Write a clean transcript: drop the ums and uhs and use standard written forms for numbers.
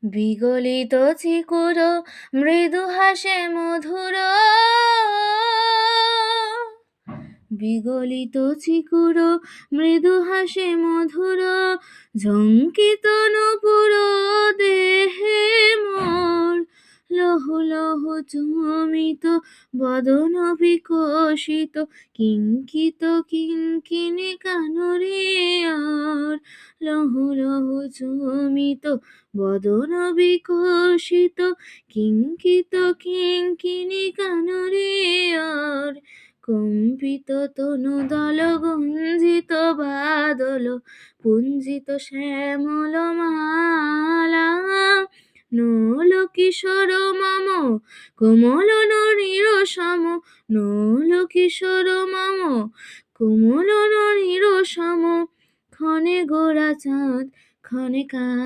বিগলিত চিকুর মৃদু হাসে মধুর, বিগলিত চিকুর মৃদু হাসে মধুর, ঝঙ্কিত নূপুর দেহে মোর, লহু লহু চুমিত বদন বিকশিত, কিঙ্কিত কিঙ্কিণী কানরে আর, লহু লহু চুমিত বদন বিকশিত, কিঙ্কিত কিঙ্কিণী কানরে আর, কম্পিত তনুদল গুঞ্জিত বাদল পুঞ্জিত শ্যামল মালা, নল কিশোর মম কোমল নরীর সম, নল কিশোর মম কোমল নরীর সম, ক্ষণে গোরা চাঁদ ক্ষণে